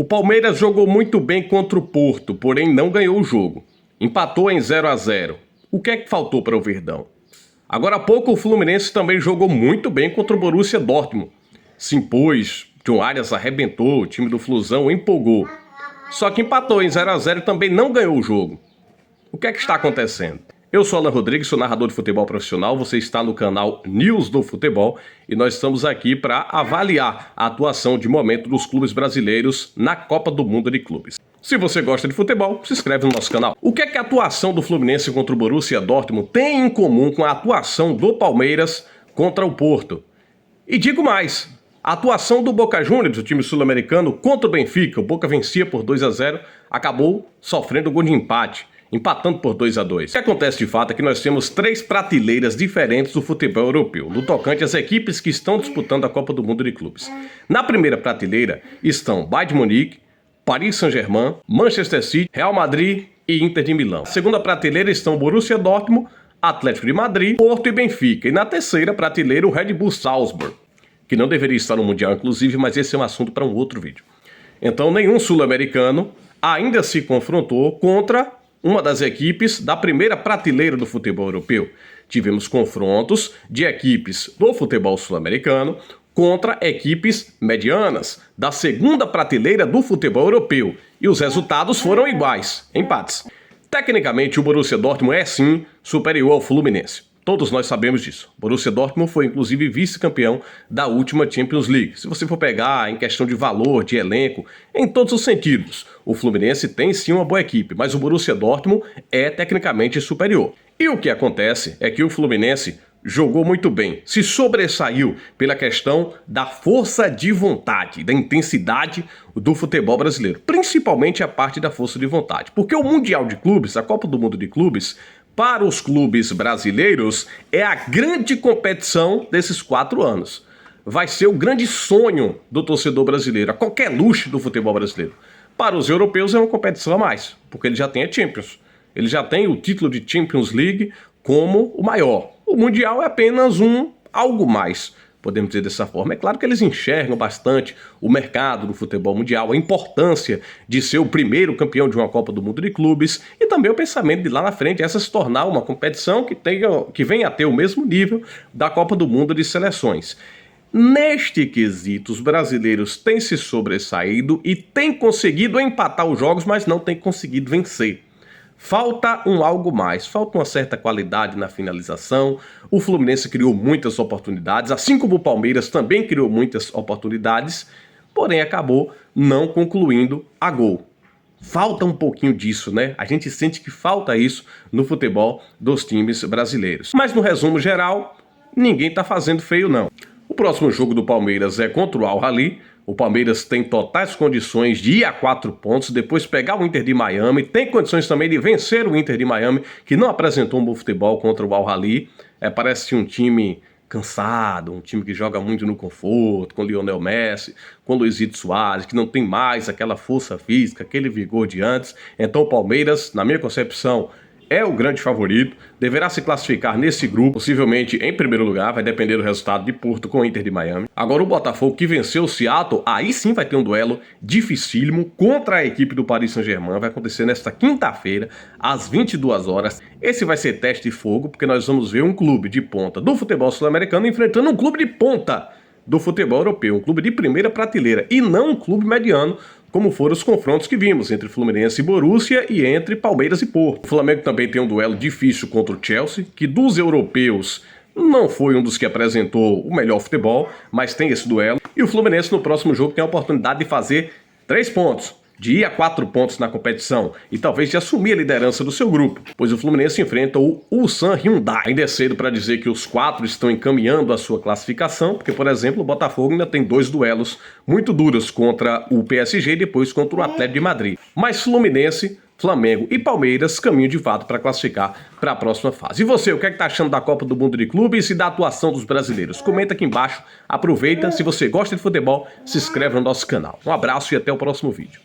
Palmeiras jogou muito bem contra o Porto, porém não ganhou o jogo. Empatou em 0-0. O que é que faltou para o Verdão? Agora há pouco o Fluminense também jogou muito bem contra o Borussia Dortmund. Se impôs, John Arias arrebentou, o time do Flusão empolgou. Só que empatou em 0-0 e também não ganhou o jogo. O que é que está acontecendo? Eu sou Alan Rodrigues, sou narrador de futebol profissional, você está no canal News do Futebol e nós estamos aqui para avaliar a atuação de momento dos clubes brasileiros na Copa do Mundo de Clubes. Se você gosta de futebol, se inscreve no nosso canal. O que é que a atuação do Fluminense contra o Borussia Dortmund tem em comum com a atuação do Palmeiras contra o Porto? E digo mais, a atuação do Boca Juniors, o time sul-americano, contra o Benfica, o Boca vencia por 2-0, acabou sofrendo gol de empate, empatando por 2-2. O que acontece de fato é que nós temos três prateleiras diferentes do futebol europeu, no tocante às equipes que estão disputando a Copa do Mundo de Clubes. Na primeira prateleira estão Bayern de Munique, Paris Saint-Germain, Manchester City, Real Madrid e Inter de Milão. Na segunda prateleira estão Borussia Dortmund, Atlético de Madrid, Porto e Benfica. E na terceira prateleira o Red Bull Salzburg, que não deveria estar no Mundial inclusive, mas esse é um assunto para um outro vídeo. Então nenhum sul-americano ainda se confrontou contra uma das equipes da primeira prateleira do futebol europeu. Tivemos confrontos de equipes do futebol sul-americano contra equipes medianas da segunda prateleira do futebol europeu. E os resultados foram iguais, empates. Tecnicamente, o Borussia Dortmund é sim superior ao Fluminense. Todos nós sabemos disso. O Borussia Dortmund foi inclusive vice-campeão da última Champions League. Se você for pegar em questão de valor, de elenco, em todos os sentidos, o Fluminense tem sim uma boa equipe, mas o Borussia Dortmund é tecnicamente superior. E o que acontece é que o Fluminense jogou muito bem, se sobressaiu pela questão da força de vontade, da intensidade do futebol brasileiro, principalmente a parte da força de vontade. Porque o Mundial de Clubes, a Copa do Mundo de Clubes, para os clubes brasileiros, é a grande competição desses 4 anos. Vai ser o grande sonho do torcedor brasileiro, a qualquer luxo do futebol brasileiro. Para os europeus é uma competição a mais, porque ele já tem a Champions. Ele já tem o título de Champions League como o maior. O Mundial é apenas algo mais, podemos dizer dessa forma. É claro que eles enxergam bastante o mercado do futebol mundial, a importância de ser o primeiro campeão de uma Copa do Mundo de Clubes e também o pensamento de lá na frente essa se tornar uma competição que venha a ter o mesmo nível da Copa do Mundo de Seleções. Neste quesito, os brasileiros têm se sobressaído e têm conseguido empatar os jogos, mas não têm conseguido vencer. Falta algo mais, falta uma certa qualidade na finalização. O Fluminense criou muitas oportunidades, assim como o Palmeiras também criou muitas oportunidades, porém acabou não concluindo a gol. Falta um pouquinho disso, né? A gente sente que falta isso no futebol dos times brasileiros. Mas no resumo geral, ninguém tá fazendo feio não. O próximo jogo do Palmeiras é contra o Al Ahly. O Palmeiras tem totais condições de ir a 4 pontos, depois pegar o Inter de Miami, tem condições também de vencer o Inter de Miami, que não apresentou um bom futebol contra o Al Ahly. Parece um time cansado, um time que joga muito no conforto, com Lionel Messi, com Luizito Soares, que não tem mais aquela força física, aquele vigor de antes. Então o Palmeiras, na minha concepção, é o grande favorito, deverá se classificar nesse grupo, possivelmente em primeiro lugar, vai depender do resultado de Porto com o Inter de Miami. Agora o Botafogo, que venceu o Seattle, aí sim vai ter um duelo dificílimo contra a equipe do Paris Saint-Germain, vai acontecer nesta quinta-feira, às 22 horas. Esse vai ser teste de fogo, porque nós vamos ver um clube de ponta do futebol sul-americano enfrentando um clube de ponta do futebol europeu, um clube de primeira prateleira, e não um clube mediano, como foram os confrontos que vimos entre Fluminense e Borussia e entre Palmeiras e Porto. O Flamengo também tem um duelo difícil contra o Chelsea, que dos europeus não foi um dos que apresentou o melhor futebol, mas tem esse duelo. E o Fluminense no próximo jogo tem a oportunidade de fazer 3 pontos, de ir a 4 pontos na competição e talvez de assumir a liderança do seu grupo, pois o Fluminense enfrenta o Ulsan Hyundai. Ainda é cedo para dizer que os 4 estão encaminhando a sua classificação, porque, por exemplo, o Botafogo ainda tem 2 duelos muito duros contra o PSG e depois contra o Atlético de Madrid. Mas Fluminense, Flamengo e Palmeiras caminham de fato para classificar para a próxima fase. E você, o que é que tá achando da Copa do Mundo de Clubes e da atuação dos brasileiros? Comenta aqui embaixo, aproveita, se você gosta de futebol, se inscreve no nosso canal. Um abraço e até o próximo vídeo.